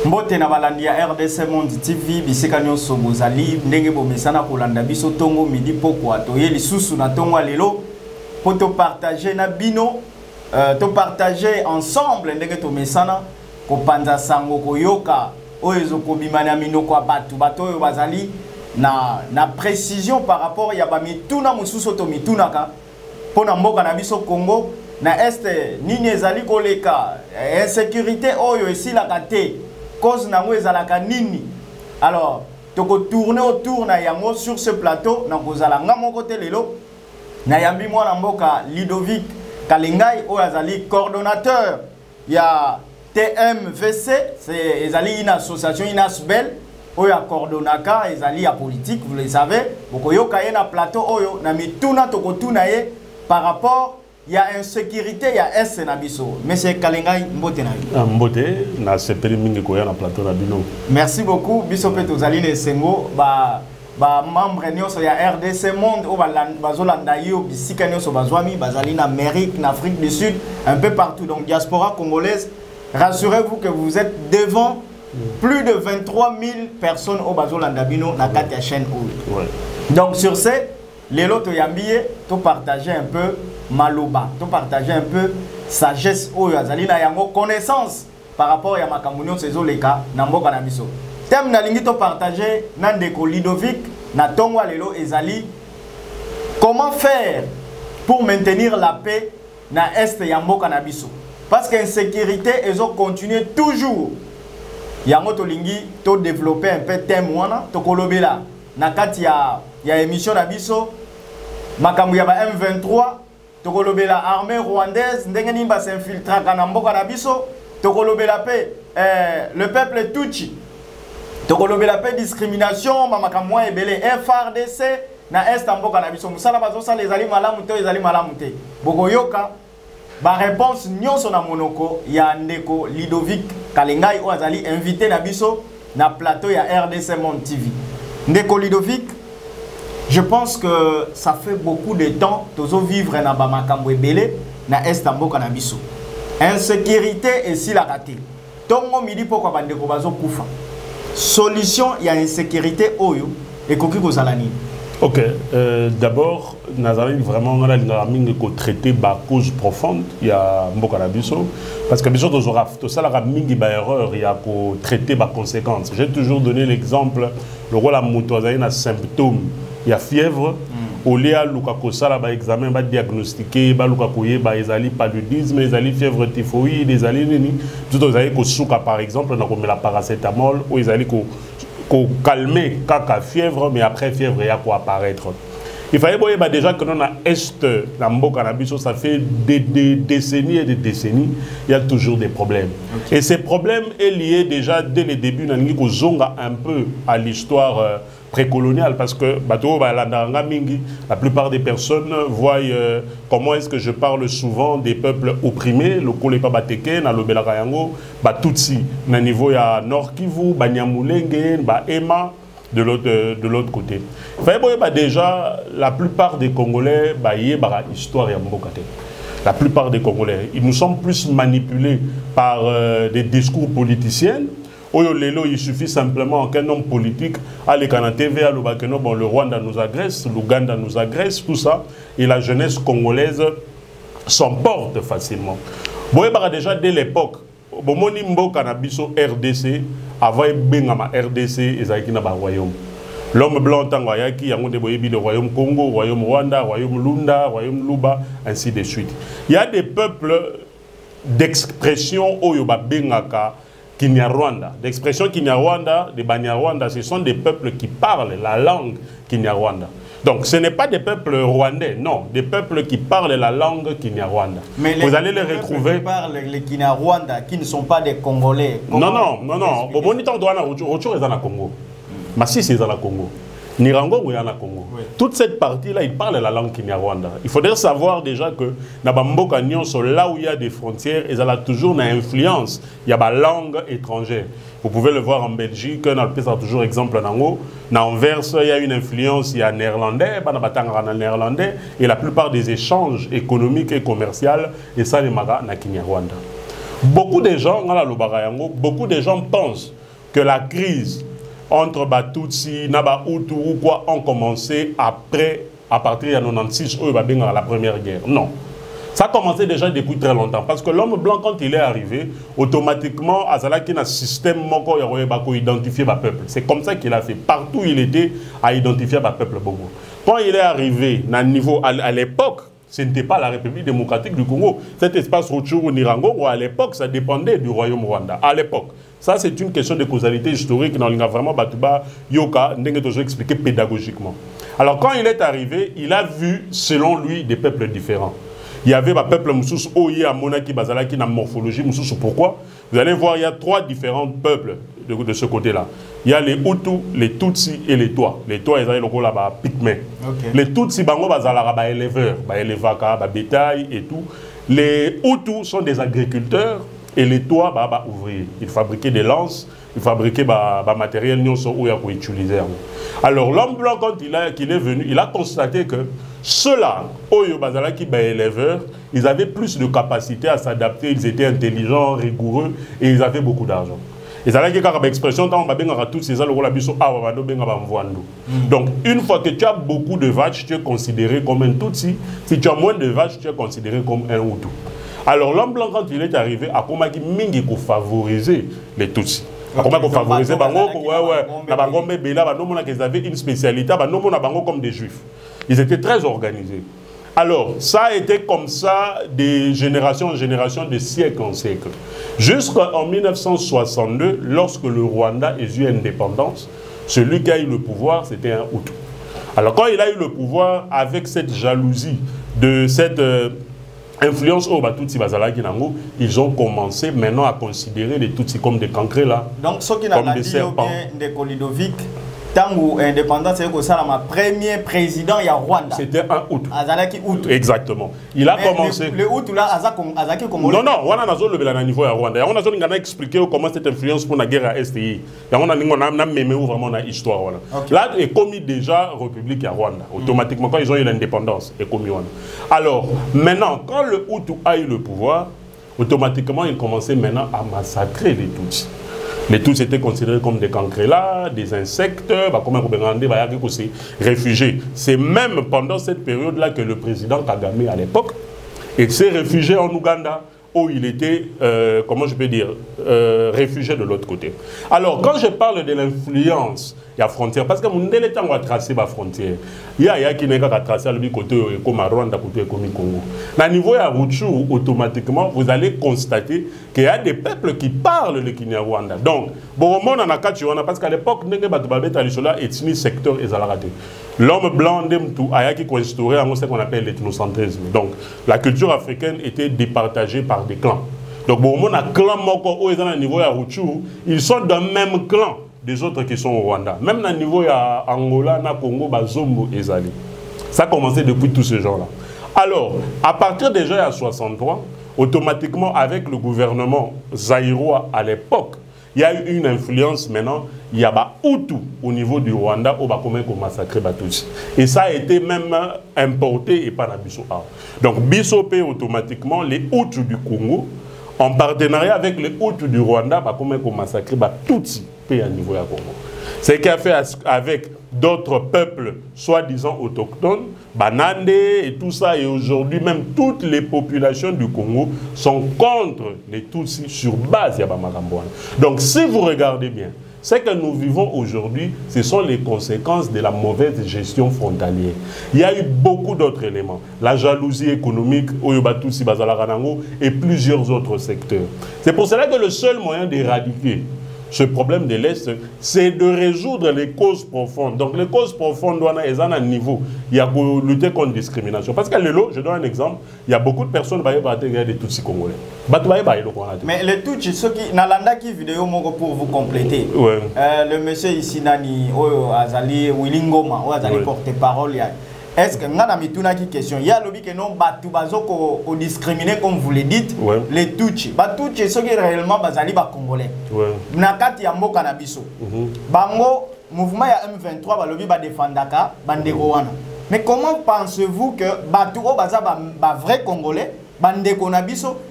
Mbote na balandi ya RDC Monde TV bisika nyonso bozali ndenge bomesana kolanda biso tongo midi poko atoye lisusu na tongo lelo pour te partager na bino te partager ensemble ndenge to mesana ko panza sango koyoka oyezo ko bimana minoko batu oyo bazali na précision par rapport ya ba mituna mususu to mitunaka pona mboka na biso Congo na este nini ezali koleka insécurité oyo esila kate cause nango ezalaka nini. Alors toko tourner autour na yango sur ce plateau na kozala ngamo kote lelo na yambi mwana mboka Ludovic Kalengai oyo azali coordonnateur ya TMVC, c'est ezali une association inasbel oyo coordonnaka ezali ya politique, vous le savez. Bokoyoka ye na plateau oyo na mituna toko tuna ye par rapport il y a insécurité, il y a S na biso. Monsieur Kalengai, mbote na yo. Mbote na sepeli mingi koya na plateau na bino. Merci beaucoup. Biso pe tozali ne sengo ba membre nyonso ya RDC Monde o bazolanda yo bisika nyonso bazwami bazali na Amérique, na Afrique du Sud, un peu partout. Donc diaspora congolaise, rassurez-vous que vous êtes devant plus de 23 000 personnes au bazolanda bino na kati ya chaîne o. Donc sur ce, les lots yambié to partager un peu Maloba, to partager un peu sagesse oyo azali na yango connaissance par rapport à makamunyo sezo leka na mboka na biso. Thème na lingi to partager na ndeko Ludovic na tongwa lelo ezali comment faire pour maintenir la paix na est ya mboka na biso. Parce que insécurité ezo continuer toujours. Yango to lingi to développer un peu thème wana to kolobela na kati ya émission na biso makambu ya ba M23 tokolobela armée rwandaise ndenge nimba s'infiltra kana mboka na biso tokolobela pe le peuple Tutsi tokolobela pe discrimination mamakamwa ebele FRDC na est mboka na biso musala bazo sala ezali malamu te bokoyoka ba réponse nyonso na monoko ya ndeko Ludovic Kalengai o azali invité na biso na plateau ya RDC Monde TV. Ndeko Ludovic, je pense que ça fait beaucoup de temps tozo vivre na bamakambo ebele na est mboka na biso. Insécurité et si la raté. Tongo midi poko bandeko bazo kufa. Solution ya insécurité oyo ekoki kozala nini? Ok, d'abord nazali vraiment on a linga ko traiter ba cause profonde ya mboka na biso parce que biso tozora to sala ka mingi ba erreur ya ko traiter ba conséquences. J'ai toujours donné l'exemple le rôle la moto azali na symptômes. Il y a fièvre, au lieu de sala ba examen ba diagnostiquer ba luka koye ba ezali paludisme, ezali fièvre typhoïde, ezali nini, tout ezali ko souka par exemple na ko la paracétamol ou ezali ko calmer kaka fièvre mais après fièvre ya ko apparaître. Il fallait boyer bah déjà que nous na est na mboka na biso ça fait des décennies et des décennies, il y a toujours des problèmes. Okay. Et ces problèmes est lié déjà dès le début na ngi ko zonga un peu à l'histoire précoloniale parce que la plupart des personnes voient comment est-ce que je parle souvent des peuples opprimés, le Kolepa Bateke, na Lobela Kayango, Tutsi, na niveau ya Nord Kivu, Banyamulenge, Ema, de l'autre côté. Déjà, la plupart des Congolais, histoire ya Mbokate. La plupart des Congolais, ils nous sont plus manipulés par des discours politiciens. Il suffit simplement qu'un homme politique aille à la TV, bon, le Rwanda nous agresse, l'Ouganda nous agresse, tout ça, et la jeunesse congolaise s'emporte facilement. Bon, déjà dès l'époque, RDC, avant Bengama RDC, et Zaïkina royaume. L'homme blanc Tangoyaki, le royaume Congo, royaume Rwanda, royaume Lunda, royaume Luba, ainsi de suite. Il y a des peuples d'expression Oyoba Bengaka. Kinyarwanda, l'expression Kinyarwanda, des Banyarwanda, ce sont des peuples qui parlent la langue Kinyarwanda. Donc ce n'est pas des peuples rwandais, non, des peuples qui parlent la langue Kinyarwanda. Mais vous allez les retrouver. Qui parlent les Kinyarwanda, qui ne sont pas des Congolais. Non. Congo. Mais si c'est dans le Congo. Nirango ou Yana Congo. Oui. Toute cette partie-là, ils parlent la langue Kinyarwanda. Il faudrait savoir déjà que Nabamboka Nyonso, là où il y a des frontières, ils ont toujours une influence. Il y a une langue étrangère. Vous pouvez le voir en Belgique, on a toujours exemple en haut. En Anvers, il y a une influence, il y a néerlandais, néerlandais, et la plupart des échanges économiques et commerciaux, et ça, les magas na Kinyarwanda. Beaucoup de gens, beaucoup de gens pensent que la crise entre Batutsi, Naba Hutu ou quoi ont commencé après, à partir de 96, la première guerre. Non. Ça a commencé déjà depuis très longtemps. Parce que l'homme blanc, quand il est arrivé, automatiquement, Azalaki a un système pour identifier le peuple. C'est comme ça qu'il a fait. Partout où il était, à identifier le peuple. Quand il est arrivé à l'époque, ce n'était pas la République démocratique du Congo. Cet espace Rutshuru Nirango, à l'époque, ça dépendait du royaume Rwanda. À l'époque. Ça, c'est une question de causalité historique. Dans l'Inga vraiment, Batuba Yoka, n'est toujours expliqué pédagogiquement. Alors, quand il est arrivé, il a vu, selon lui, des peuples différents. Il y avait un peuple Moussous, Oye, Amonaki, Bazalaki, na morphologie Moussous. Pourquoi? Vous allez voir, il y a 3 différents peuples de ce côté-là. Il y a les Hutus, les Tutsis et les Tois. Les Tois, ils ont le rôle là-bas, pygmées. Les Tutsis, bango, bazalara, éleveurs, élevaka, bétail et tout. Les Hutus sont des agriculteurs et les Tois, ouvriers. Ils fabriquaient des lances, ils fabriquaient des matériels où il faut utiliser. Alors, l'homme blanc, quand il est venu, il a constaté que ceux-là, Oyo Bazalaki, éleveurs, ils avaient plus de capacité à s'adapter, ils étaient intelligents, rigoureux et ils avaient beaucoup d'argent. Ils avaient une expression, donc une fois que tu as beaucoup de vaches, tu es considéré comme un Tutsi. Si tu as moins de vaches, tu es considéré comme un Hutu. Alors l'homme blanc, quand il est arrivé, a commencé à favoriser les Tutsis. Comment favoriser ils avaient une spécialité, comme des juifs. Ils étaient très organisés. Alors, ça a été comme ça de génération en génération, de siècle en siècle. Jusqu'en 1962, lorsque le Rwanda a eu indépendance, celui qui a eu le pouvoir, c'était un Hutu. Alors, quand il a eu le pouvoir, avec cette jalousie, de cette influence au Batutsi Bazalaki Nango, ils ont commencé maintenant à considérer les Tutsis comme des cancrés là. Donc, ce qui n'a pas dit de Kolidovic, tant indépendance, c'est que ça, ma premier président, il y a Rwanda. C'était un Hutu. Azalaki Hutu. Exactement. Il a commencé. Le Hutu là, Azaki comme. Non, non, on a le niveau à Rwanda. On a expliqué comment cette influence pour la guerre à STI. On a même vraiment une histoire. Là, il est commis déjà République à Rwanda. Automatiquement, quand ils ont eu l'indépendance, il est commis Rwanda. Alors, maintenant, quand le Hutu a eu le pouvoir, automatiquement, il commençait maintenant à massacrer les Tutsis. Les Tutsis étaient considérés comme des cancrelats, des insectes, réfugiés. C'est même pendant cette période-là que le président Kagame, à l'époque, s'est réfugié en Ouganda, où il était, comment je peux dire, réfugié de l'autre côté. Alors, quand je parle de l'influence, il y a frontière, parce que mon délai temps va tracer ma frontière. Il y a qui n'est qu'à tracer le côté comme Rwanda, côté comme Congo. À niveau de Rutshuru, automatiquement, vous allez constater qu'il y a des peuples qui parlent le Kinyarwanda. Donc, bon, on a parce qu'à l'époque, il y a ethnie, secteur et zalarate. L'homme blanc, qui a instauré ce qu'on appelle l'ethnocentrisme. Donc, la culture africaine était départagée par des clans. Donc, bon, on a un clan au niveau de Rutshuru, ils sont d'un même clan des autres qui sont au Rwanda. Même au niveau de Angola, Congo, Bazombo et Zali. Ça a commencé depuis tous ces gens-là. Alors, à partir déjà de 63, automatiquement, avec le gouvernement zaïrois à l'époque, il y a eu une influence maintenant. Il y a des Hutus au niveau du Rwanda où on massacrer Batutsi. Et ça a été même importé et pas dans Bissau. Donc, Bissau paie automatiquement les Hutus du Congo en partenariat avec les Hutus du Rwanda on massacrer Batutsi à niveau du Congo. C'est ce qu'il a fait avec d'autres peuples, soi-disant autochtones, Banande et tout ça. Et aujourd'hui, même toutes les populations du Congo sont contre les Tutsis sur base de Bamagamboana. Donc, si vous regardez bien, ce que nous vivons aujourd'hui, ce sont les conséquences de la mauvaise gestion frontalière. Il y a eu beaucoup d'autres éléments. La jalousie économique, Oyobatutsi, Bazalaranango et plusieurs autres secteurs. C'est pour cela que le seul moyen d'éradiquer ce problème de l'Est, c'est de résoudre les causes profondes. Donc les causes profondes, elles ont un niveau. Il y a pour lutter contre la discrimination. Parce que je donne un exemple, il y a beaucoup de personnes qui ont des Tutsis congolais. Mais les Tutsis, ceux qui, dans la vidéo pour vous compléter, ouais. Le monsieur ici, Nani, Azali, Willingoma, Azali porte-parole, est-ce que nous avons une question? Il y a le que non, on discrimine comme vous le dites, ouais. Les Tutsis. Les Tutsis sont réellement les Congolais. Nakati ya mboka na biso. Bango, mouvement ya M23, balobi ba défendaka, bandeko wana. Mais comment pensez-vous que Batou Baza ba vrai Congolais,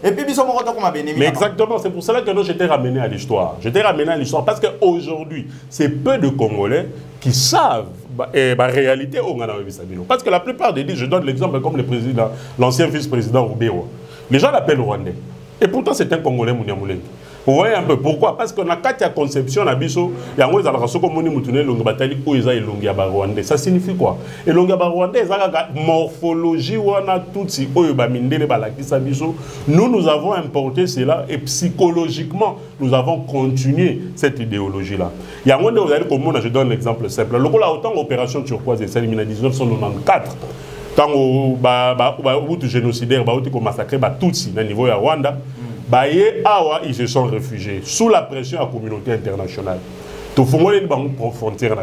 et puis biso moko to comme Mais exactement, c'est pour cela que je t'ai ramené à l'histoire. Je t'ai ramené à l'histoire parce qu'aujourd'hui, c'est peu de Congolais qui savent la réalité au Ghana. Parce que la plupart des dit, je donne l'exemple comme le président, l'ancien vice-président Roubewa. Les gens l'appellent Rwandais. Et pourtant, c'est un Congolais Mouniamoulé. Vous voyez un peu pourquoi? Parce qu'on a quatre conceptions à Bisso, il y a un Rwandais. Ça signifie quoi? Et le Rwandais, c'est morphologie, nous avons importé cela et psychologiquement, nous avons continué cette idéologie-là. Il y a un moment, vous allez comprendre, je donne l'exemple simple. Le rôle autant opération turquoise, c'est en 1994. Quand le génocidaire a massacré Tutsi au niveau de Rwanda, ils se sont réfugiés sous la pression de la communauté internationale. Tout le monde est frontière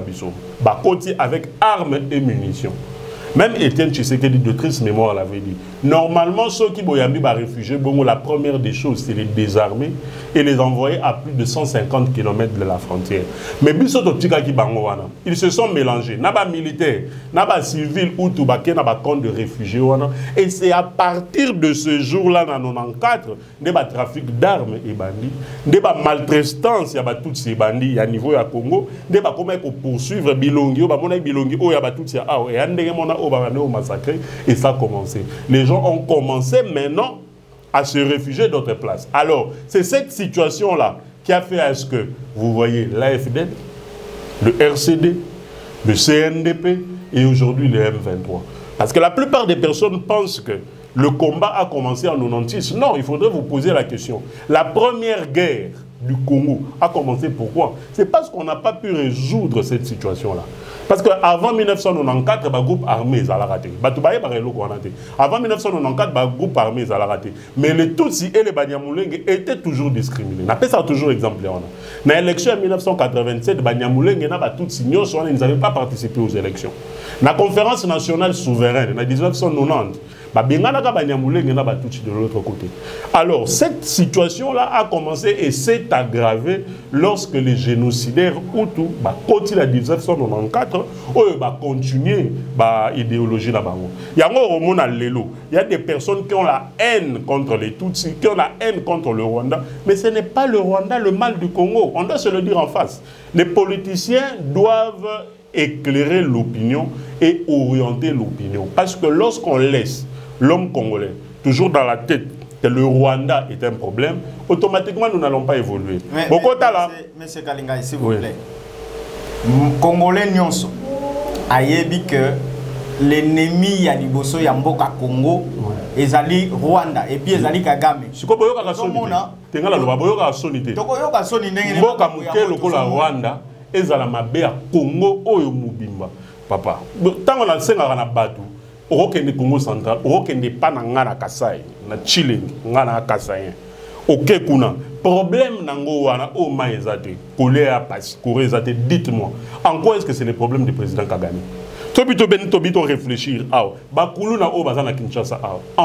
avec armes et munitions. Même Étienne Tshisekedi de triste mémoire l'avait dit. Normalement, ceux qui sont réfugiés, la première des choses, c'est les désarmer et les envoyer à plus de 150 km de la frontière. Mais ils se sont mélangés. Naba militaire, naba civil ou tout camp de réfugiés. Et c'est à partir de ce jour-là, en 1994, des trafic d'armes et bandits, des maltraitance, il y a tous ces bandits à niveau de Congo, des comment poursuivre Bilongi, Bilongi, il y a tous ces massacré et ça a commencé. Les gens ont commencé maintenant à se réfugier d'autres places. Alors, c'est cette situation-là qui a fait à ce que, vous voyez, l'AFD, le RCD, le CNDP et aujourd'hui le M23. Parce que la plupart des personnes pensent que le combat a commencé en 1996. Non, il faudrait vous poser la question. La première guerre du Congo a commencé pourquoi? C'est parce qu'on n'a pas pu résoudre cette situation-là. Parce qu'avant 1994, le groupe armé a raté. Avant 1994, le groupe armé a raté. Mais les Tutsis et les Banyamulenge étaient toujours discriminés. On appelle ça toujours exemplaire. Dans l'élection en 1987, les Banyamulenge et Tutsis n'avaient pas participé aux élections. La conférence nationale souveraine, en 1990, de l'autre côté. Alors, cette situation-là a commencé et s'est aggravée lorsque les génocidaires Hutus, quand il a 1994, continué l'idéologie là-bas. Il y a des personnes qui ont la haine contre les Tutsis, qui ont la haine contre le Rwanda, mais ce n'est pas le Rwanda le mal du Congo. On doit se le dire en face. Les politiciens doivent éclairer l'opinion et orienter l'opinion. Parce que lorsqu'on laisse l'homme congolais toujours dans la tête que le Rwanda est un problème, automatiquement nous n'allons pas évoluer. Monsieur Kalinga, s'il vous plaît, Congolais nyonso ayebi que l'ennemi ya liboso ya mboka Congo ezali Rwanda et puis ezali Kagame. Siko boyoka ka soni. Tengala loba boyoka ka soni te. Tokoyoka soni ndenge mboka muke lokola Rwanda ezala mabe ya Congo oyo mubimba. Papa, tango na senga na batu okende Congo central, okende pa na ngana Kasai, na Chile, ngana Kasai. Ok kuna problème nango wana o maezate, colère passe, corezate, dites-moi, en quoi est-ce que c'est le problème du président Kagame? Tobito réfléchir en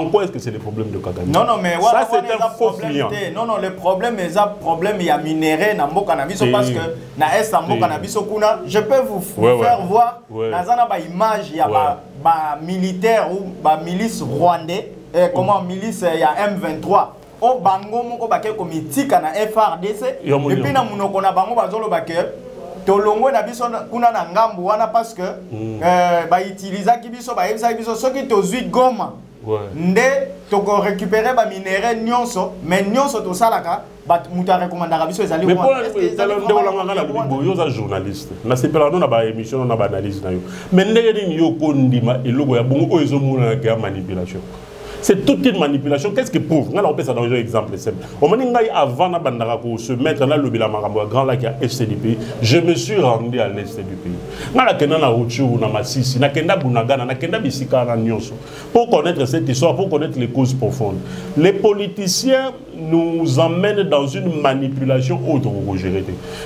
quoi est-ce que c'est le problème de Kagame? Non, non, mais ça c'est un faux client. Non, non, le problème est un problème, il y a minéré dans Mboka Nabiso parce que na est Mboka Nabiso kuna, je peux vous faire voir dans ba image il y a ba militaire ou ba milice rwandais, comment milice il y a M23. O bango moko ba ke komitika na FRDC et puis na munoko na bango bazolo ba ke tolongwe na biso kuna na ngambu wana parce que ba utiliser ki biso ba yebisa biso soki tozui Goma nde toko récupérer ba minéraux nyonso mais nyonso to salaka ba muta recommandera biso ezali mais pour la journaliste na sepela no na ba émission na ba analyse na yo mais ndenge ni yo ko ndima eloko ya bongo oyo ezomona na manipulation. C'est toute une manipulation. Qu'est-ce qui prouve? On a ça dans un exemple simple. On m'a dit avant de se mettre là, le bilan grand là qui a est du pays. Je me suis rendu à l'est du pays. Pour connaître cette histoire, pour connaître les causes profondes. Les politiciens nous emmènent dans une manipulation autre.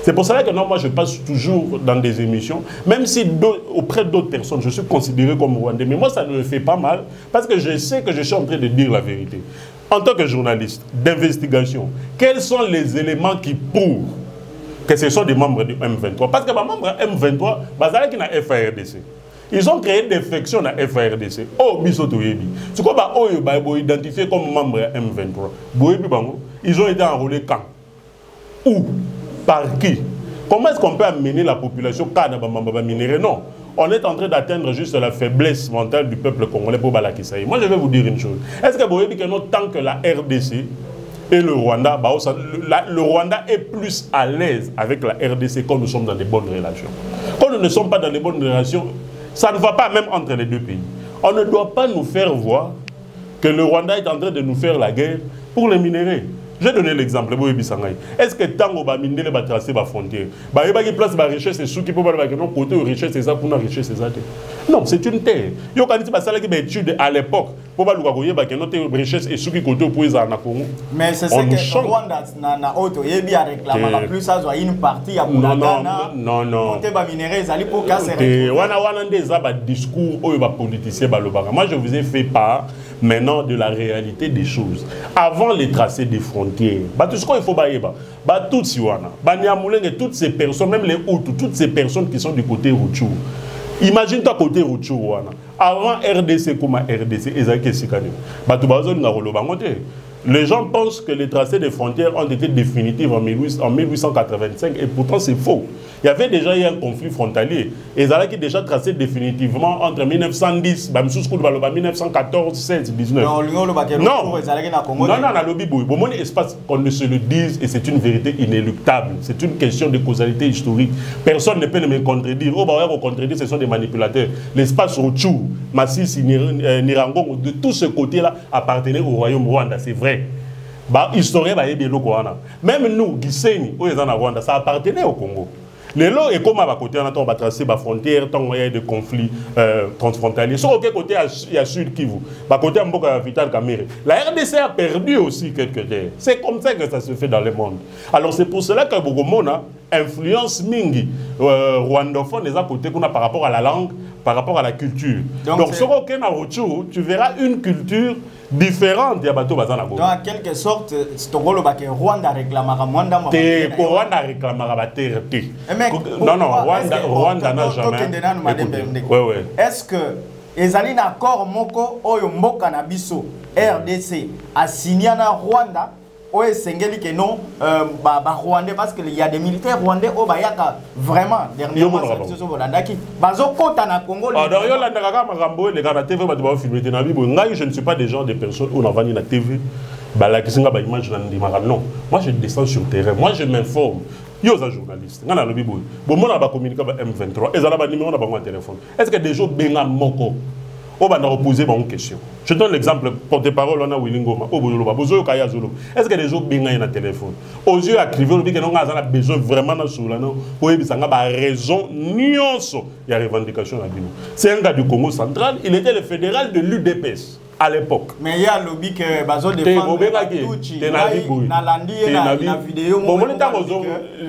C'est pour cela que non, moi je passe toujours dans des émissions, même si auprès d'autres personnes, je suis considéré comme Rwandais. Mais moi ça ne me fait pas mal parce que je sais que je suis en train de dire la vérité. En tant que journaliste d'investigation, quels sont les éléments qui prouvent que ce sont des membres du M23? Parce que les membres M23, ils sont dans FARDC. Ils ont créé des factions à FARDC. Oh, Bisoto Yebi. Tu crois qu'ils identifié comme membre M23. Ils ont été enrôlés quand? Où? Par qui? Comment est-ce qu'on peut amener la population minérale? Non. On est en train d'atteindre juste la faiblesse mentale du peuple congolais pour Balakisaï. Moi, je vais vous dire une chose. Est-ce que vous voyez que tant que la RDC et le Rwanda, le Rwanda est plus à l'aise avec la RDC quand nous sommes dans de bonnes relations? Quand nous ne sommes pas dans de bonnes relations, ça ne va pas même entre les deux pays. On ne doit pas nous faire voir que le Rwanda est en train de nous faire la guerre pour les minéraux. Je vais donner l'exemple. Est-ce que tant que les minéraux vont tracer la frontière, il y a place de richesse et ceux qui peuvent avoir côté richesse et ça pour la richesse et ça? Non, c'est une terre. Il y a une étude à l'époque pour voir notre richesse et ceux qui côté pour les Congo. Mais c'est ce que Rwanda n'a auto il y a réclamé plus ça soit une partie à Boulagana. Non. Côté ba minéraux ils pour casser. Wana discours aux politiciens balobaka. Moi je vous ai fait part maintenant de la réalité des choses. Avant les tracés des frontières, tout ce qu'il faut tout Siwana, toutes ces personnes, même les Hutus, toutes ces personnes qui sont du côté Rutshuru. Imagine-toi côté Rutshuru. Avant RDC comme RDC, les gens pensent que les tracés des frontières ont été définitifs en 1885 et pourtant c'est faux. Il y avait déjà eu un conflit frontalier. Et ils avaient déjà tracé définitivement entre 1910, 1914, 16, 19. Non, espace qu'on ne se le dise et c'est une vérité inéluctable. C'est une question de causalité historique. Personne ne peut me contredire. Ce sont des manipulateurs. L'espace Rutshuru, Masisi, Nirangongo, de tout ce côté-là appartenait au royaume Rwanda. C'est vrai. Historien, même nous, Gisenyi, Rwanda, ça appartenait au Congo. Les lots et comme à côté, on va tracer la frontière, tant qu'il y a des conflits transfrontaliers. Sur quel côté il y a Sud Kivu, à côté de Vital Kamerhe. La RDC a perdu aussi quelques terres. C'est comme ça que ça se fait dans le monde. Alors c'est pour cela que Bogomona influence Mingi, rwandophone, les à côté qu'on a par rapport à la langue, par rapport à la culture. Donc sur aucun Rutshuru, tu verras une culture différente. Donc en quelque sorte, Rwanda réclamera Rwanda réclamera terre. Non, Rwanda n'a jamais. Est-ce que les alliés d'accord Moko Oyo Mboka Nabiso RDC a signé na Rwanda? Oui, c'est que non, Rwandais, parce qu'il y a des militaires rwandais au Bayaka, vraiment, dernièrement, je ne suis pas des gens, des personnes où on va la TV, non, moi je descends sur le terrain, moi je m'informe. Yo un journaliste, on a le bibo. Bon, moi on a communiqué avec M23, et on a numéro de téléphone. Est-ce que des gens benga moko? On va poser une question. Je donne l'exemple, porte-parole, on a Willingoma, est-ce que les gens ont un téléphone? Aux yeux écrivés, on a besoin vraiment de raison, nuance, il y a revendication. C'est un gars du Congo central, il était le fédéral de l'UDPS à l'époque. Mais il y a le lobby que Bazo défendre Tucci, Nalandi et la vidéo,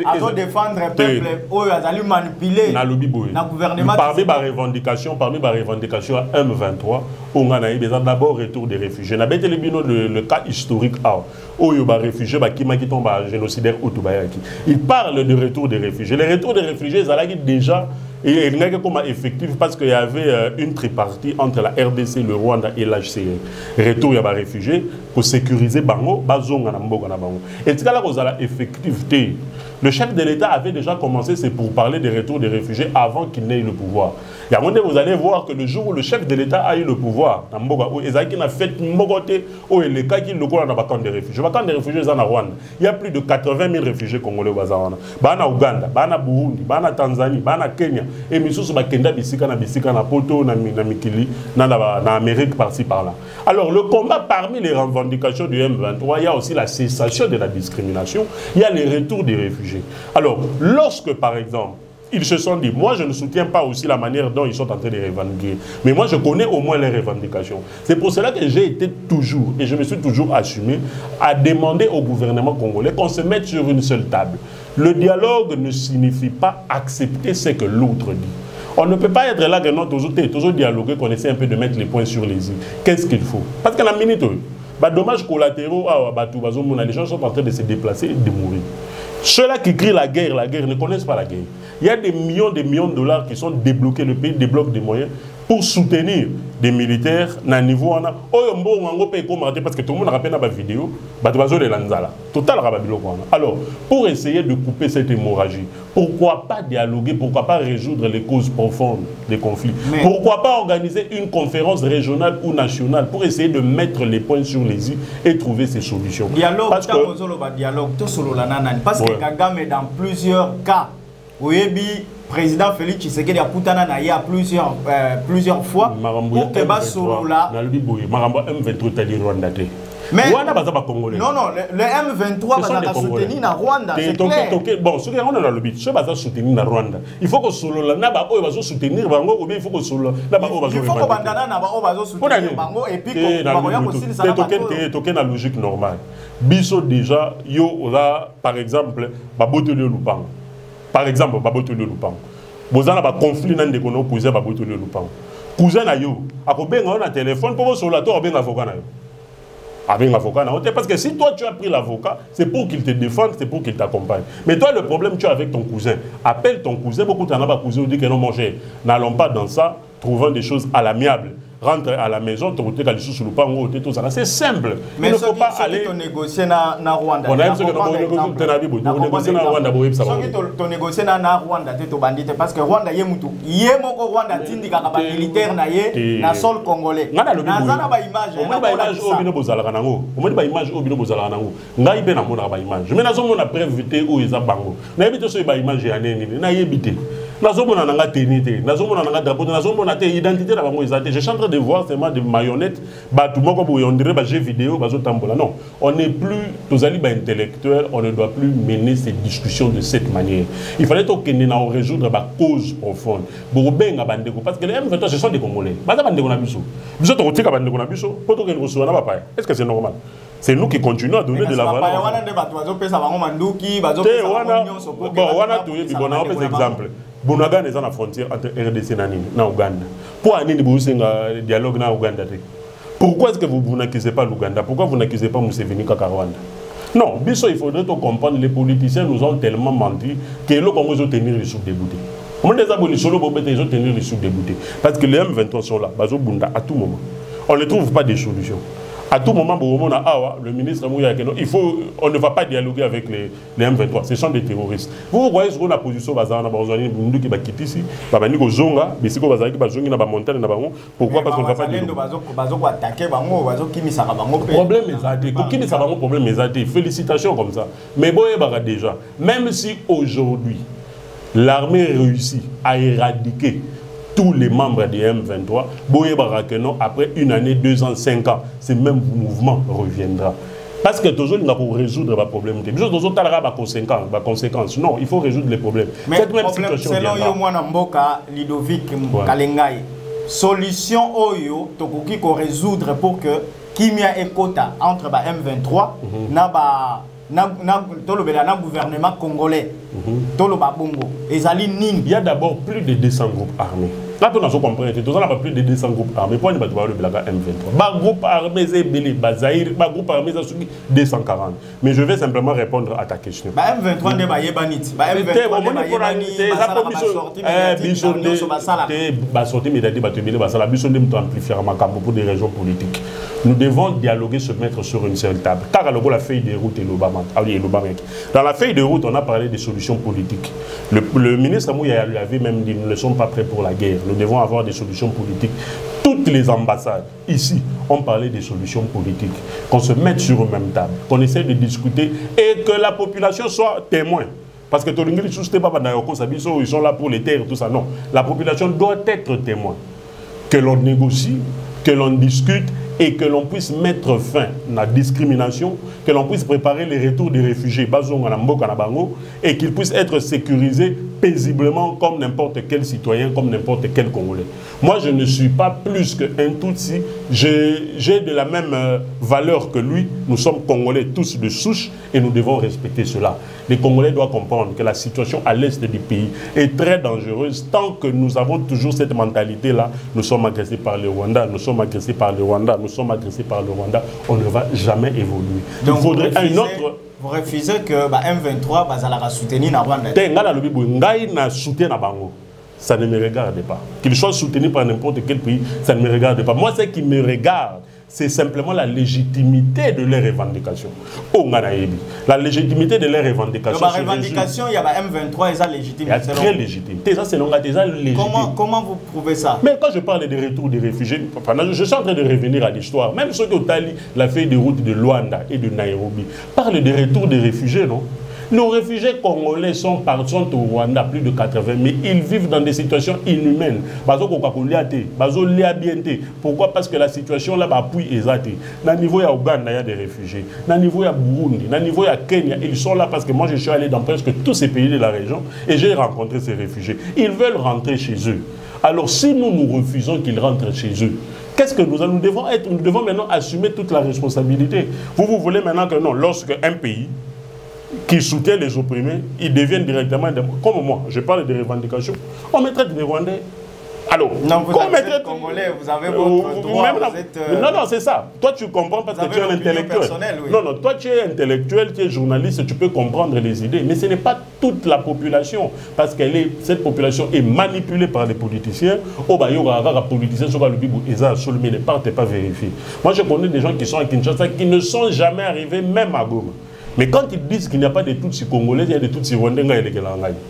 Bazo défendre le peuple, Azali manipuler le gouvernement. Parmi les revendications à M23, on a d'abord retour des réfugiés. On a le cas historique où il y a des réfugiés qui tombent à génocidaire Utubayaki. Il parle de retour des réfugiés. Les retours des réfugiés, ils allaient déjà. Et il n'y a comme effectif parce qu'il y avait une tripartie entre la RDC, le Rwanda et l'HCR. Retour, il y a des réfugiés pour sécuriser Bango, Bazonga na Mboga na Bango. Et c'est là qu'on a l'effectivité. Le chef de l'État avait déjà commencé, c'est pour parler des retours des réfugiés avant qu'il n'ait eu le pouvoir. Et à un moment, vous allez voir que le jour où le chef de l'État a eu le pouvoir, dans Mboga, où Ezaki n'a fait Mbogote, où il est qui le coup dans le camp des réfugiés. Le camp des réfugiés en Rwanda. Il y a plus de 80 000 réfugiés congolais au Bazarana. Bana Ouganda, Bana Burundi, Bana Tanzanie, Bana Kenya. Et Missous Bakenda Bisika na Poto, na Mikili, na Amérique par-ci par-là. Alors le combat parmi les revendications du M23, il y a aussi la cessation de la discrimination, il y a les retours des réfugiés. Alors lorsque par exemple, ils se sont dit, moi je ne soutiens pas aussi la manière dont ils sont en train de revendiquer, mais moi je connais au moins les revendications. C'est pour cela que j'ai été toujours, et je me suis toujours assumé, à demander au gouvernement congolais qu'on se mette sur une seule table. Le dialogue ne signifie pas accepter ce que l'autre dit. On ne peut pas être là que nous toujours dialoguer, qu'on essaie un peu de mettre les points sur les i. Qu'est-ce qu'il faut? Parce que la minute, Dommages collatéraux, les gens sont en train de se déplacer et de mourir. Ceux-là qui crient la guerre ne connaissent pas la guerre. Il y a des millions de dollars qui sont débloqués. Le pays débloque des moyens pour soutenir des militaires à niveau. Parce que tout le monde rappelle dans la vidéo, alors, pour essayer de couper cette hémorragie, pourquoi pas dialoguer, pourquoi pas résoudre les causes profondes des conflits? Pourquoi pas organiser une conférence régionale ou nationale pour essayer de mettre les points sur les i et trouver ces solutions? Dialogue, parce que Kagame est dans plusieurs cas. Oui, président Félix Tshisekedi a Koutana Naya plusieurs fois pour que Basolola. Mais non, le M23 va soutenir la Rwanda. C'est clair. Bon, ce qu'on a le but, c'est va soutenir la Rwanda. Il faut que Solo là bas va soutenir Bango ou bien il faut que Solo là bas va soutenir. Il faut que Bandana na va soutenir Bango et puis qu'on va aussi ça. C'est token la logique normale. Biso déjà yo là par exemple Baboto le Lupang. Par exemple Baboto le Lupang. Bozana ba conflit nan de kono cousin Baboto le Lupang. Cousin na yo, akobenga na téléphone pour Solo to abenga avocat na yo. Avec l'avocat, parce que si toi tu as pris l'avocat, c'est pour qu'il te défende, c'est pour qu'il t'accompagne. Mais toi, le problème, tu as avec ton cousin. Appelle ton cousin, beaucoup de cousin dit que non, mon cher, n'allons pas dans ça, trouvons des choses à l'amiable. Rentre à la maison, c'est simple. Mais il ne faut pas aller négocier na Rwanda. On a négocié na Rwanda, parce que Rwanda yé mutu. Yé moko Rwanda tindi kaka militaire na yé na sol congolais. Na zana ba image. On ba image au bino bozalaka nango. On ba image au bino bozalaka nango. Ngai be na mona ba image. Mais nazo mona preuve té o eza bango. Na yebite so ba image ya neni. Na yebite. Nazo mona nanga tenité. Nazo mona nanga drapeau. Nazo mona té identité na bango ezate. Je suis en train de voir seulement des marionnettes. On dirait des jeux vidéo. Non, on n'est plus, tous les intellectuels, on ne doit plus mener ces discussions de cette manière. Il fallait que nous résoudre la cause profonde. Parce que les M23, ce sont des Congolais. Est-ce que c'est normal? C'est nous qui continuons à donner de la valeur. Bon, exemple. Bonagan est à la frontière entre RDC et Ouganda. Pourquoi un dialogue na Ouganda? Pourquoi est-ce que vous n'accusez pas l'Ouganda? Pourquoi vous n'accusez pas Museveni Kakarwanda? Non, il faudrait comprendre les politiciens nous ont tellement menti que le Congo ont tenu les sous-déboutés. On les abonnés solo pour ils ont tenu les sous-déboutés. Parce que les M23 sont là, à tout moment. On ne trouve pas de solution. À tout moment, le ministre Mouya, on ne va pas dialoguer avec les M23. Ce sont des terroristes. Vous voyez sur la position qui va quitter ici, pourquoi? Parce qu'on ne va pas dialoguer. Problème est félicitations comme ça. Mais déjà, même si aujourd'hui, l'armée réussit à éradiquer tous les membres des M23, après 1 année, 2 ans, 5 ans, ce même mouvement reviendra. Parce que toujours, il faut résoudre les problèmes. Conséquences. Non, il faut résoudre les problèmes. Mais cette même situation selon Mboka Ludovic Kalengai, solution Oyo, Tokoki ko résoudre pour que Kimia et Kota entre M23 na gouvernement congolais. Il y a d'abord plus de 200 groupes armés. Là, on a compris, il y a plus de 200 groupes armés. Pourquoi on va le M23? Groupe armé, groupe armé, 240. Mais je vais simplement répondre à ta question. M23 n'est pas Yebanit. Pour des raisons politiques. Nous devons dialoguer, se mettre sur une seule table. Car la feuille de route est l'Obama. Dans la feuille de route, on a parlé des solutions politiques. Le ministre Mouya lui avait même dit, nous ne sommes pas prêts pour la guerre. Nous devons avoir des solutions politiques. Toutes les ambassades ici ont parlé des solutions politiques. Qu'on se mette sur une même table, qu'on essaie de discuter et que la population soit témoin. Parce que ils sont là pour les terres, tout ça. Non, la population doit être témoin. Que l'on négocie, que l'on discute et que l'on puisse mettre fin à la discrimination, que l'on puisse préparer les retours des réfugiés et qu'ils puissent être sécurisés paisiblement comme n'importe quel citoyen, comme n'importe quel Congolais. Moi, je ne suis pas plus qu'un Tutsi. J'ai de la même valeur que lui. Nous sommes Congolais tous de souche et nous devons respecter cela. Les Congolais doivent comprendre que la situation à l'est du pays est très dangereuse. Tant que nous avons toujours cette mentalité-là, nous sommes agressés par le Rwanda, nous sommes agressés par le Rwanda, nous sommes agressés par le Rwanda, on ne va jamais évoluer. Donc, il faudrait un autre... Vous refusez que M23 va soutenir la Rwanda? Ça ne me regarde pas. Qu'il soit soutenu par n'importe quel pays, ça ne me regarde pas. Moi, ce qui me regarde, c'est simplement la légitimité de leurs revendications. La légitimité de leurs revendications. La revendication, il y a M23 et ça légitime. Il y a très légitime. Comment vous prouvez ça? Mais quand je parle de retour des réfugiés, je suis en train de revenir à l'histoire. Même ceux qui ont tali la feuille de route de Luanda et de Nairobi parlent de retour des réfugiés, non? Nos réfugiés congolais sont au Rwanda, plus de 80, mais ils vivent dans des situations inhumaines. Pourquoi? Parce que la situation là, appuie exactement. Au niveau de Ouganda, il y a des réfugiés. Au niveau de Burundi, au niveau de Kenya, ils sont là parce que moi je suis allé dans presque tous ces pays de la région et j'ai rencontré ces réfugiés. Ils veulent rentrer chez eux. Alors si nous refusons qu'ils rentrent chez eux, qu'est-ce que nous devons être? Nous devons maintenant assumer toute la responsabilité. Vous voulez maintenant que non, lorsque un pays qui soutient les opprimés, ils deviennent directement, comme moi, je parle de revendications, on me traite des Rwandais. Alors, non, vous êtes Congolais, vous avez votre droit, Non, non, c'est ça. Toi, tu comprends parce que tu es un intellectuel. Oui. Non, non, toi, tu es intellectuel, tu es journaliste, tu peux comprendre les idées. Mais ce n'est pas toute la population, parce que cette population est manipulée par les politiciens. Les politiciens sont le Bibou, ils ne partent pas vérifier. Moi, je connais des gens qui sont à Kinshasa qui ne sont jamais arrivés, même à Goma. Mais quand ils disent qu'il n'y a pas de Tutsis congolais, il y a des Tutsis rwandais,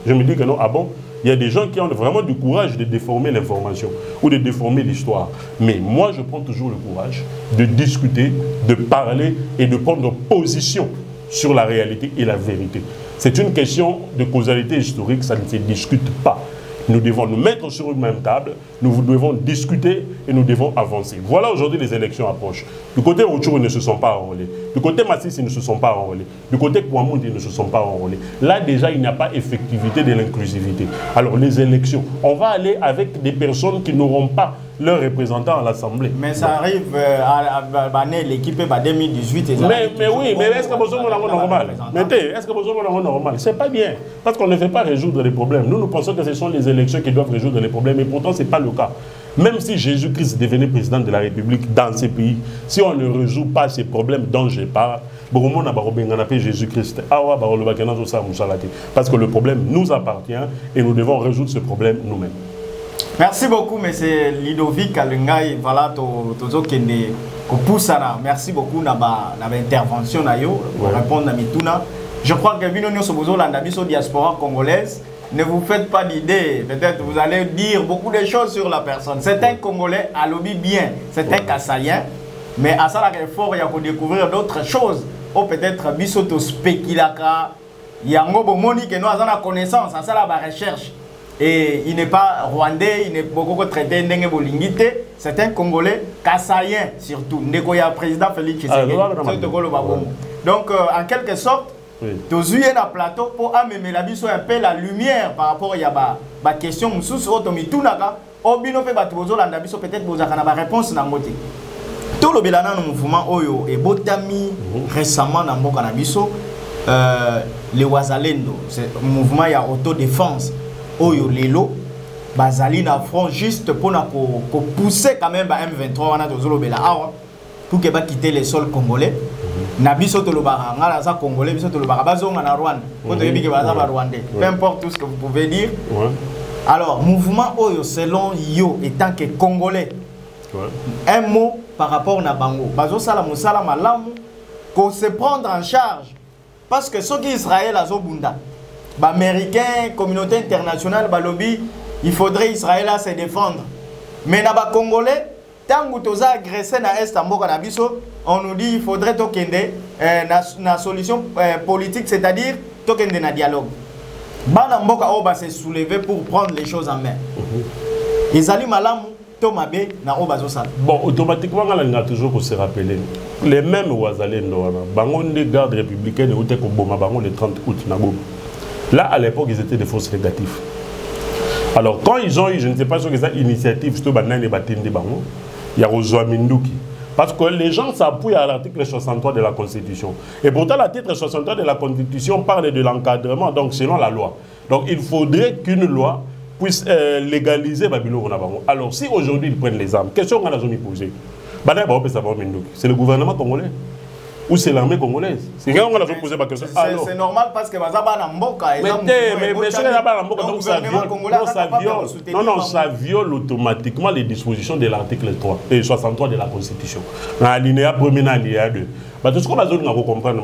je me dis que non, ah bon, il y a des gens qui ont vraiment du courage de déformer l'information ou de déformer l'histoire. Mais moi, je prends toujours le courage de discuter, de parler et de prendre position sur la réalité et la vérité. C'est une question de causalité historique, ça ne se discute pas. Nous devons nous mettre sur une même table, nous devons discuter et nous devons avancer. Voilà aujourd'hui les élections approchent. Du côté Rutshuru, ils ne se sont pas enrôlés. Du côté Masisi, ils ne se sont pas enrôlés. Du côté Kouamound, ils ne se sont pas enrôlés. Là déjà, il n'y a pas effectivité de l'inclusivité. Alors les élections, on va aller avec des personnes qui n'auront pas leurs représentants à l'Assemblée. Mais ça arrive à l'équipe 2018. Mais oui, mais est-ce que vous avez normal? Est-ce que vous avez normal? C'est pas bien. Parce qu'on ne fait pas résoudre les problèmes. Nous pensons que ce sont les élections qui doivent résoudre les problèmes. Et pourtant, ce n'est pas le cas. Même si Jésus-Christ devenait président de la République dans ces pays, si on ne résout pas ces problèmes dont je parle, Jésus-Christ, parce que le problème nous appartient et nous devons résoudre ce problème nous-mêmes. Merci beaucoup, M. Ludovic Alengai. Voilà, merci beaucoup pour l'intervention pour répondre à Mituna. Je crois que la diaspora congolaise, ne vous faites pas d'idée. Peut-être vous allez dire beaucoup de choses sur la personne. C'est un Congolais à lobby bien, c'est un Kassaïen, mais à ça, il y a pour découvrir d'autres choses. Ou peut-être bisoto spéculaka, il y a un moni que nous avons la connaissance, à ça la recherche. Et il n'est pas rwandais, il n'est pas beaucoup traité d'Engebolingite, c'est un Congolais Kassaïen surtout. Ndekoya président Félix Tshisekedi. Donc en quelque sorte, tous eu un plateau pour amener la biso un peu la lumière par rapport à la question sous automitunaka. Obino fait batuozo la biso peut-être vous avez la réponse dans moté. Tout le bilan dans le mouvement Oyo et Botami récemment dans Mboka Nabiso, les Wazalendo, c'est un mouvement ya autodéfense. Oyo Lelo, Bazali na front juste pour pousser quand même M23 pour qu'il quitter les sols congolais. Nabiso Tolobara, Ngalaza congolais, Biso Tolobara, Bazonga na Rwanda. Peu importe tout ce que vous pouvez dire. Alors, mouvement Oyo selon Yo, étant que congolais, un mot par rapport à Bango. Bazo Salamou Salamalamu, qu'on se prendre en charge. Parce que ceux qui Israël a Zobunda. Américains, communauté internationale, lobby, il faudrait Israël à se défendre. Mais les Congolais, tant que tu as agressé dans l'Est, on nous dit qu'il faudrait une solution politique, c'est-à-dire un dialogue. Bana Mboka va se soulever pour prendre les choses en main. Ils allaient malamu, Tomabe, na Obazosal. Bon, automatiquement, on a toujours se rappeler. Les mêmes Ouazalés, Bangon des gardes républicains, le 30 août, Là, à l'époque, ils étaient des forces négatives. Alors, quand ils ont eu, je ne sais pas sur quelle initiative, il y a Rozoa Minduki. Parce que les gens s'appuient à l'article 63 de la Constitution. Et pourtant, l'article 63 de la Constitution parle de l'encadrement, donc selon la loi. Donc, il faudrait qu'une loi puisse légaliser Babylone. Alors, si aujourd'hui ils prennent les armes, question qu'on a jamais posée. C'est le gouvernement congolais ou c'est l'armée congolaise? C'est quand on a posé ma question. C'est normal parce que ça viole automatiquement les dispositions de l'article 3 et 63 de la Constitution. Alinéa 1er, alinéa 2. Tout ce qu'on va comprendre,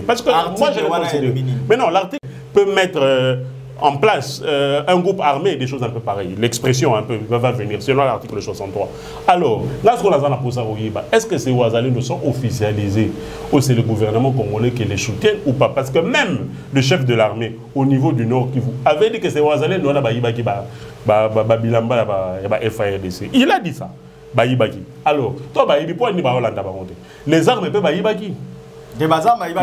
parce que moi je le considère. Mais non, l'article peut mettre en place un groupe armé, des choses un peu pareilles. L'expression un peu va venir selon l'article 63. Alors, là, ce qu'on a pour ça, est-ce que ces Ouazalendo sont officialisés ou c'est le gouvernement congolais qui les soutient ou pas? Parce que même le chef de l'armée au niveau du Nord Kivu avait dit que ces Ouazalendo on a FARDC. Il a dit ça. Alors, toi, les armes peuvent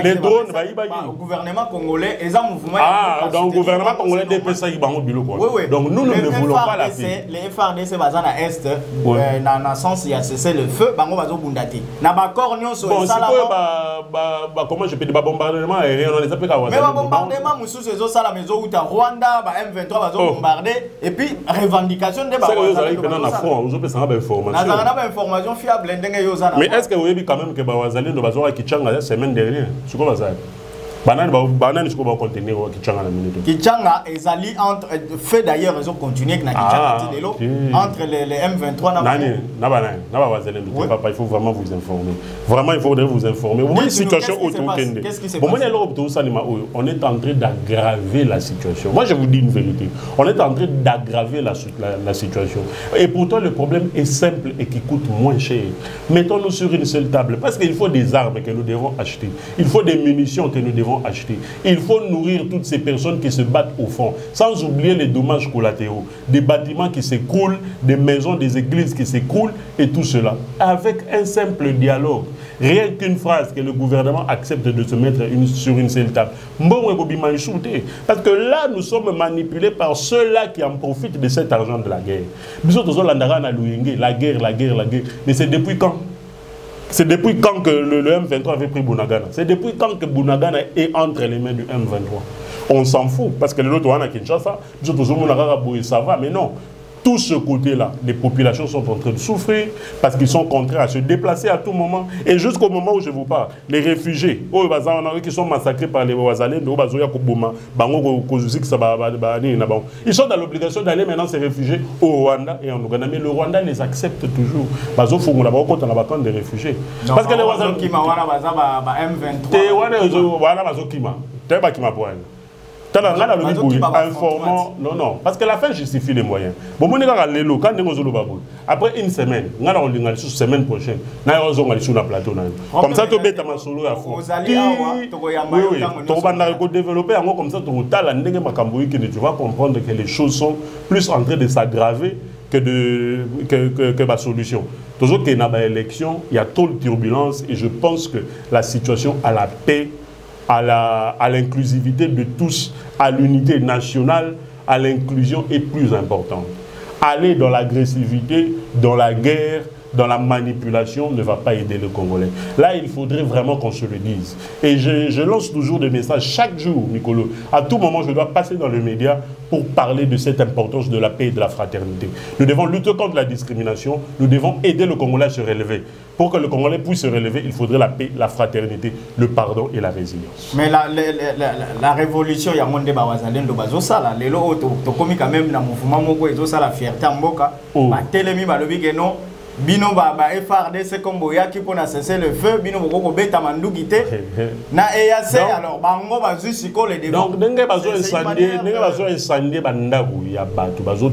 les drones, le gouvernement congolais, et ça mouvement. Donc le gouvernement congolais DPS oui. Donc nous ne voulons pas la paix. Les FARDC bazan à est, dans le sens il y a cessé le feu, bango bazo bundati. Na ba cornion so ça comment je peux dire bombardement aérien on les appelle quoi? Mais bombardement musu so ça la maison où ta Rwanda, ba M23 bazo bombarder et puis revendication de ba. Ça vous allez pendant la front, vous avez ça information. Na information fiable ndenge yo za. Mais est-ce que vous avez quand même que ba wazali ndo bazo kichanga semaine dernière, c'est quoi ça? Banane, c'est quoi contenir Kichanga la minute? Kichanga et Zali entre fait d'ailleurs ils ont continué avec Kichanga entre les M23 il faut vraiment vous informer. Vraiment il faudrait vous informer. Situation qu'est-ce qui se passe? On est en train d'aggraver la situation. Moi je vous dis une vérité. On est en train d'aggraver la situation. Et pourtant le problème est simple et qui coûte moins cher. Mettons-nous sur une seule table parce qu'il faut des armes que nous devons acheter. Il faut des munitions que nous devons acheter. Il faut nourrir toutes ces personnes qui se battent au fond, sans oublier les dommages collatéraux, des bâtiments qui s'écroulent, des maisons, des églises qui s'écroulent et tout cela. Avec un simple dialogue, rien qu'une phrase que le gouvernement accepte de se mettre sur une seule table. Parce que là, nous sommes manipulés par ceux-là qui en profitent de cet argent de la guerre. La guerre. Mais c'est depuis quand? C'est depuis quand que le M23 avait pris Bunagana? C'est depuis quand que Bunagana est entre les mains du M23? On s'en fout, parce que l'autre on a Kinshasa, ça va, mais non. Tout ce côté-là, les populations sont en train de souffrir parce qu'ils sont contraints à se déplacer à tout moment. Et jusqu'au moment où je vous parle, les réfugiés, qui sont massacrés par les Ouazalendo, ils sont dans l'obligation d'aller maintenant se réfugier au Rwanda et en Ouganda. Mais le Rwanda les accepte toujours. Parce des réfugiés. Parce que les Ouazalendo informant, non, parce que la fin justifie les moyens. Après une semaine, la semaine prochaine, sur la plateau. Comme ça, tu bêtes ma solo à fond. Développer comme ça, tu vas comprendre que les choses sont plus en train de s'aggraver que ma solution. Toujours qu'il y a une élection, il y a trop de turbulences et je pense que la situation à la paix, à l'inclusivité de tous, à l'unité nationale, à l'inclusion est plus importante. Aller dans l'agressivité, dans la guerre, dans la manipulation ne va pas aider le Congolais. Là, il faudrait vraiment qu'on se le dise. Et je lance toujours des messages chaque jour, Nicolo. À tout moment, je dois passer dans le média pour parler de cette importance de la paix et de la fraternité. Nous devons lutter contre la discrimination. Nous devons aider le Congolais à se relever. Pour que le Congolais puisse se relever, il faudrait la paix, la fraternité, le pardon et la résilience. Mais la révolution, il y a monde bazalendo bazosala. Les lots, tu commis quand même dans le mouvement moko et la fierté en boka. Telemi balobi que non. Bino ba FARDC comme boyaki pour cesser le feu, bino boko beta mandugité. Na EAC alors bango bazu siko les devant. Donc ndenge bazo incendier bandabu ya batu bazo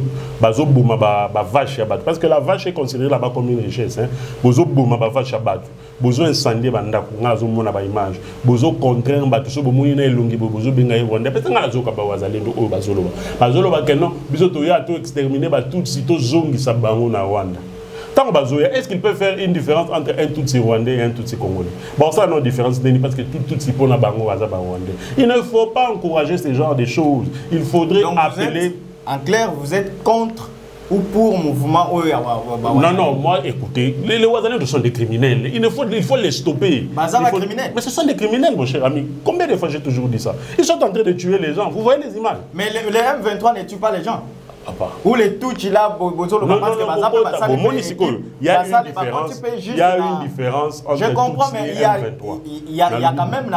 boma ba vache ya batu parce que la vache est considérée là-bas comme une richesse hein. Bozo boma ba vache ya batu. Bozo incendier bandaku ngazo mona ba image. Bozo contraire batu so bomuni na elongi bozo benga Rwanda. Peut-être ngazo ka ba wazalendo o bazolo ba que non biso to ya to exterminer ba tout sito zongi sa bango na Rwanda. Tant Bazoya, est-ce qu'il peut faire une différence entre un Tutsi rwandais et un Tutsi congolais? Bon, ça, non, différence, parce que tout Tutsi pour la bango rwandais. Il ne faut pas encourager ce genre de choses. Il faudrait donc appeler. En clair, vous êtes contre ou pour mouvement? Non, non, moi, écoutez, les Ouazanais sont des criminels. Il faut les stopper. Mais ce sont des criminels, mon cher ami. Combien de fois j'ai toujours dit ça? Ils sont en train de tuer les gens. Vous voyez les images? Mais les M23 ne tuent pas les gens. Ou les Tutsis là, il y a une différence entre je comprends, mais il y a quand même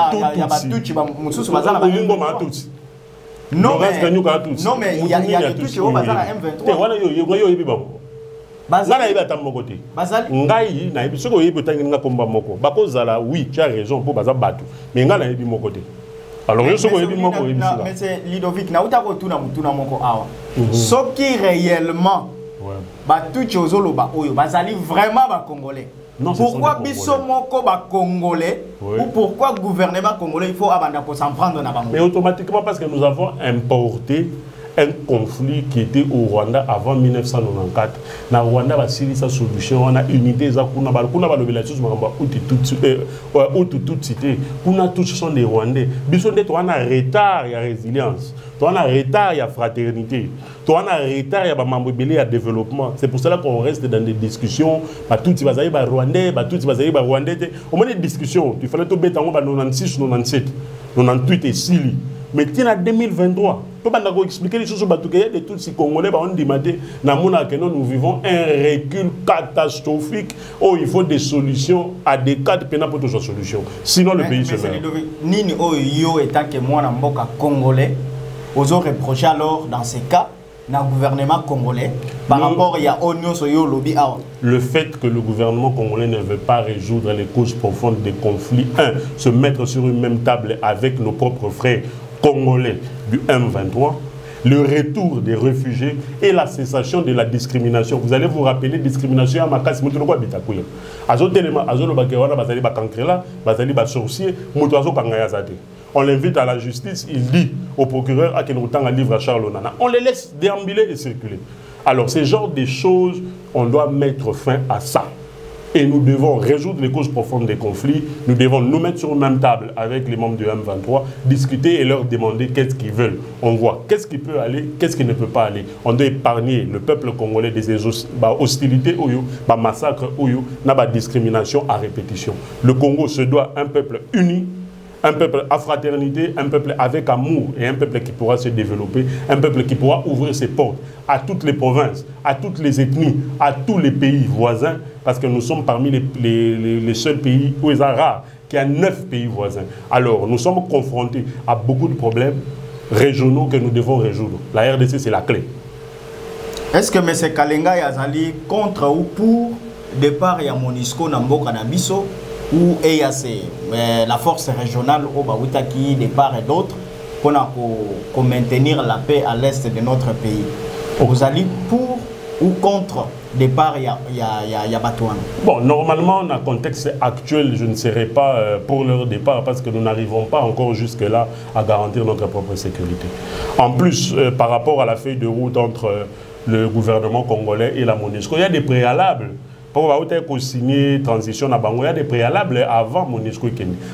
Tutsis. Non, mais il y a des Tutsis qui ont M23. Oui, tu as raison pour Bazabatu. Mais alors, mais c'est Ludovic, ce qui réellement vraiment Congolais. Pourquoi Bissomoko Congolais ou pourquoi le gouvernement congolais il faut s'en prendre? Mais automatiquement parce que nous avons importé un conflit qui était au Rwanda avant 1994. Na Rwanda va signer sa solution, on a unité za kuna balobelation makamba tout cité. Kuna tous sont des Rwandais. Biso ndeto on a retard ya résilience. On a retard ya fraternité. On a retard ya ba mambo belé ya développement. C'est pour cela qu'on reste dans des discussions, ba tout bazali ba Rwandais, ba tout bazali ba Rwandais. Au moins des discussions, il fallait to betango ba 96, 97, 98 et Sili. Mais tiens en 2023, tu vas expliquer les choses sur les Tutsis congolais, nous vivons un recul catastrophique où il faut des solutions adéquates pour toutes ces solutions. Sinon le pays se meurt. Nini Oyo étant que moi Namboka congolais, aux autres reprocher alors dans ces cas dans le gouvernement congolais par rapport à Onyo Soyo Lobby. Le fait que le gouvernement congolais ne veut pas résoudre les causes profondes des conflits, se mettre sur une même table avec nos propres frères congolais du M23, le retour des réfugiés et la cessation de la discrimination. Vous allez vous rappeler discrimination à Makasi, on l'invite à la justice, il dit au procureur à un livre à Charles Onana. On les laisse déambuler et circuler. Alors, ce genre de choses, on doit mettre fin à ça. Et nous devons résoudre les causes profondes des conflits. Nous devons nous mettre sur une même table avec les membres du M23, discuter et leur demander qu'est-ce qu'ils veulent. On voit qu'est-ce qui peut aller, qu'est-ce qui ne peut pas aller. On doit épargner le peuple congolais des hostilités, des massacres, des discriminations à répétition. Le Congo se doit un peuple uni, un peuple à fraternité, un peuple avec amour et un peuple qui pourra se développer, un peuple qui pourra ouvrir ses portes à toutes les provinces, à toutes les ethnies, à tous les pays voisins, parce que nous sommes parmi les seuls pays où il est rare qu'il y a 9 pays voisins. Alors, nous sommes confrontés à beaucoup de problèmes régionaux que nous devons résoudre. La RDC, c'est la clé. Est-ce que M. Kalenga est contre ou pour le départ de MONUSCO dans Mboka Nabiso ou EAC, la force régionale au Baoutaki, de part et d'autre, pour maintenir la paix à l'est de notre pays? Vous allez pour ou contre le départ de Batouane? Bon, normalement, dans le contexte actuel, je ne serai pas pour leur départ parce que nous n'arrivons pas encore jusque-là à garantir notre propre sécurité. En plus, par rapport à la feuille de route entre le gouvernement congolais et la MONUSCO, il y a des préalables. Pour signer transition à Bango, il y a des préalables avant MONUSCO.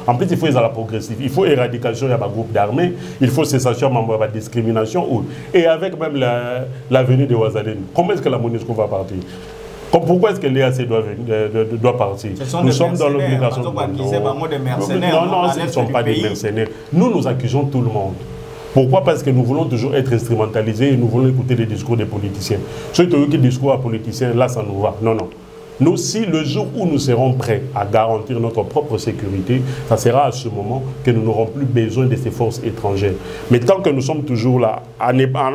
En plus, il faut la progressive. Il faut éradication de groupe d'armées, il faut cessation de la discrimination. Et avec même la venue de Ouazalène, comment est-ce que la MONUSCO va partir? Pourquoi est-ce que l'EAC doit partir? Nous sommes dans l'obligation. Non, non, ce ne sont pas des mercenaires. Nous accusons tout le monde. Pourquoi? Parce que nous voulons toujours être instrumentalisés et nous voulons écouter les discours des politiciens. Ceux qui discours à politiciens, là, ça nous va. Non, non. Nous, si le jour où nous serons prêts à garantir notre propre sécurité, ça sera à ce moment que nous n'aurons plus besoin de ces forces étrangères. Mais tant que nous sommes toujours là,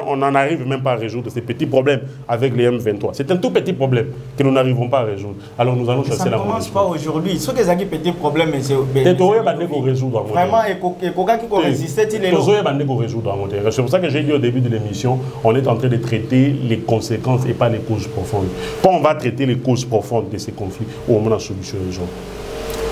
on n'en arrive même pas à résoudre ces petits problèmes avec les M23. C'est un tout petit problème que nous n'arrivons pas à résoudre. Alors nous allons chasser la MONUSCO. Ça ne commence pas aujourd'hui. Ce que c'est petits problèmes, c'est vraiment, c'est pour ça que j'ai dit au début de l'émission, on est en train de traiter les conséquences et pas les causes profondes. Quand on va traiter les causes profondes de ces conflits, où on a solution les gens.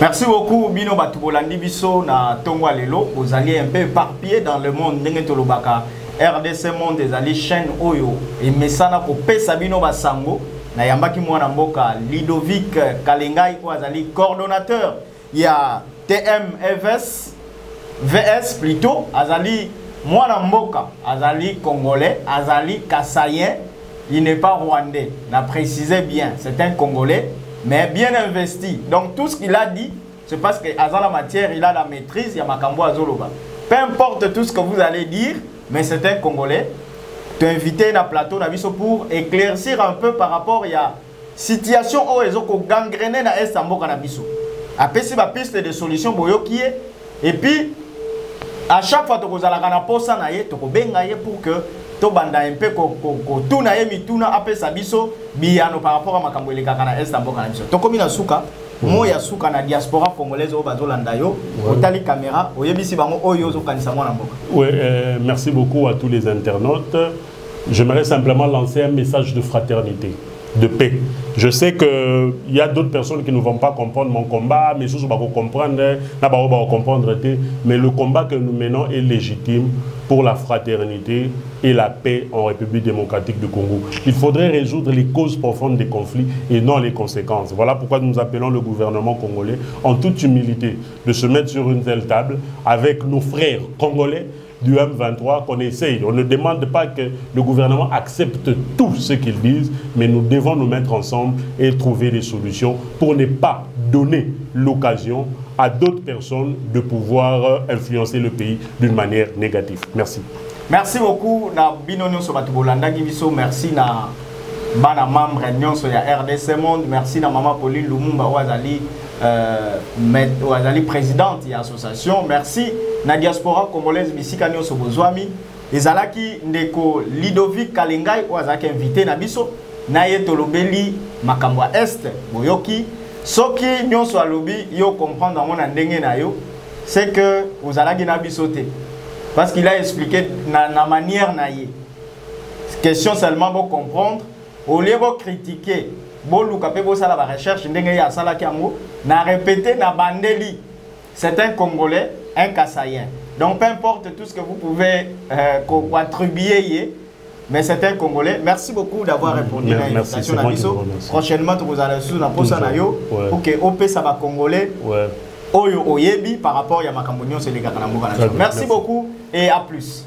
Merci beaucoup, Bino Batubolandi Biso na Tongwa Lelo. Vous allez un peu éparpillé dans le monde. RDC Monde, des alliés chaîne Oyo. Et Messana pour Pesa Bino Basango. na yambaki mwana mboka Ludovic Kalengai ko azali coordonnateur ya TMFS VS plutôt azali mwana mboka azali congolais azali kassayen, il n'est pas rwandais, n'a précisé bien, c'est un congolais mais bien investi. Donc tout ce qu'il a dit, c'est parce que dans la matière, il a la maîtrise, il y a Makambo Azoloba. Peu importe tout ce que vous allez dire, mais c'est un congolais. Tu as invité na plateau pour éclaircir un peu par rapport à la situation où ils ont gangréné na Est Ambo Kanabiso. Après, c'est ma piste de solution et puis à chaque fois que vous allez na posa na ye, to bengaye pour que to banda un peu ko tuna ye mituna après sabiso biano par rapport à Makambo le kakana Est Ambo Kanabiso. To komi na suka moya suka na diaspora congolaise au bazolanda yo otali caméra oyebisi bango oyo zo kanisa mwana mboka. Oui, merci beaucoup à tous les internautes. J'aimerais simplement lancer un message de fraternité, de paix. Je sais qu'il y a d'autres personnes qui ne vont pas comprendre mon combat, mais je ne vais pas comprendre, mais le combat que nous menons est légitime pour la fraternité et la paix en République démocratique du Congo. Il faudrait résoudre les causes profondes des conflits et non les conséquences. Voilà pourquoi nous appelons le gouvernement congolais en toute humilité de se mettre sur une telle table avec nos frères congolais du M23 qu'on essaye. On ne demande pas que le gouvernement accepte tout ce qu'ils disent, mais nous devons nous mettre ensemble et trouver des solutions pour ne pas donner l'occasion à d'autres personnes de pouvoir influencer le pays d'une manière négative. Merci. Merci beaucoup. Merci na bana membre nyonso ya RDC Monde. Merci na Maman Pauline Lumumba Ouazali présidente de l'association. Merci na diaspora congolaise bisika nyonso bozwami. Ezalaki ndeko Ludovic Kalengai Ouazaki invité na biso na ye tolobeli makambo Est boyoki soki nyonso alobi yo comprendre ngona ndenge na yo, c'est que ozalaki na biso te parce qu'il a expliqué na manière na ye. Question seulement pour comprendre au lieu de critiquer bon luka pe bosala ba recherche ndenge ya sala kiango na répéter na bandeli. C'est un Congolais, un Kassayen. Donc peu importe tout ce que vous pouvez attribuer, mais c'est un Congolais. Merci beaucoup d'avoir répondu à l'invitation. Prochainement vous allez sous la posa na yo pour que OP ça va Congolais. Oyo oyebi par rapport à Makambo Nyonso et les Gakanambo. Merci beaucoup et à plus.